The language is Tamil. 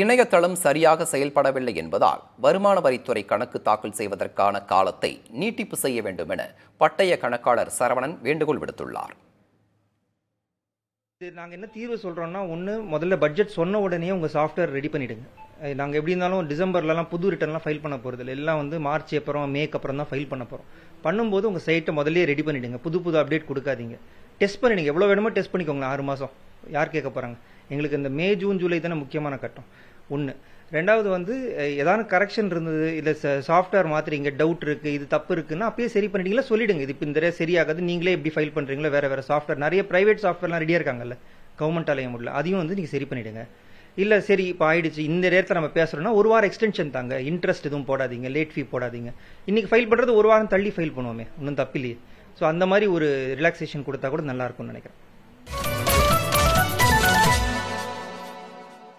இணையதளம் சரியாக செயல்படவில்லை என்பதால் வருமான வரித்துறை கணக்கு தாக்கல் செய்வதற்கான காலத்தை நீட்டிப்பு செய்ய வேண்டும் என பட்டய கணக்காளர் சரவணன் வேண்டுகோள் விடுத்துள்ளார். நாங்கள் என்ன தீர்வு சொல்கிறோம்னா, ஒன்று முதல்ல பட்ஜெட் சொன்ன உடனே உங்கள் சாஃப்ட்வேர் ரெடி பண்ணிவிடுங்க. நாங்கள் எப்படி இருந்தாலும் டிசம்பர்லலாம் புது ரிட்டர்ன்லாம் ஃபைல் பண்ண போகிறது இல்லை, எல்லாம் வந்து மார்ச் அப்புறம் மேக்கு அப்புறம் தான் ஃபைல் பண்ண போகிறோம். பண்ணும்போது உங்கள் சைட்டை முதல்ல ரெடி பண்ணிவிடுங்க. புது அப்டேட் கொடுக்காதீங்க. டெஸ்ட் பண்ணிடுங்க. எவ்வளோ வேணுமோ டெஸ்ட் பண்ணிக்கோங்க. 6 மாதம் யார் கேட்க போகிறாங்க? எங்களுக்கு இந்த மே ஜூன் ஜூலை தானே முக்கியமான கட்டம். ஒன்று. ரெண்டாவது வந்து ஏதாவது கரெக்ஷன் இருந்தது, இல்லை சாஃப்ட்வேர் மாத்திரீங்க, டவுட் இருக்குது, இது தப்பு இருக்குன்னா அப்பயே சரி பண்ணிட்டீங்களா சொல்லிடுங்க. இது இப்போ இந்த சரியாகாது, நீங்களே எப்படி ஃபைல் பண்ணுறீங்களோ வேறு சாஃப்ட்வேர், நிறைய ப்ரைவேட் சாஃப்ட்வேர்லாம் ரெடியாக இருக்காங்கல்ல, கவர்மெண்ட் அலைய முடியல, அதையும் வந்து நீங்கள் சரி பண்ணிவிடுங்க. இல்லை சரி இப்போ ஆயிடுச்சு, இந்த நேரத்தில் நம்ம பேசுகிறோன்னா 1 வாரம் எக்ஸ்டென்ஷன் தாங்க, இன்ட்ரெஸ்ட் எதுவும் போடாதீங்க, லேட் ஃபீ போடாதீங்க. இன்றைக்கி ஃபைல் பண்ணுறது 1 வாரம் தள்ளி ஃபைல் பண்ணுவோமே, ஒன்றும் தப்பில்லையே. ஸோ அந்த மாதிரி ஒரு ரிலாக்ஸேஷன் கொடுத்தா கூட நல்லாயிருக்கும்னு நினைக்கிறேன்.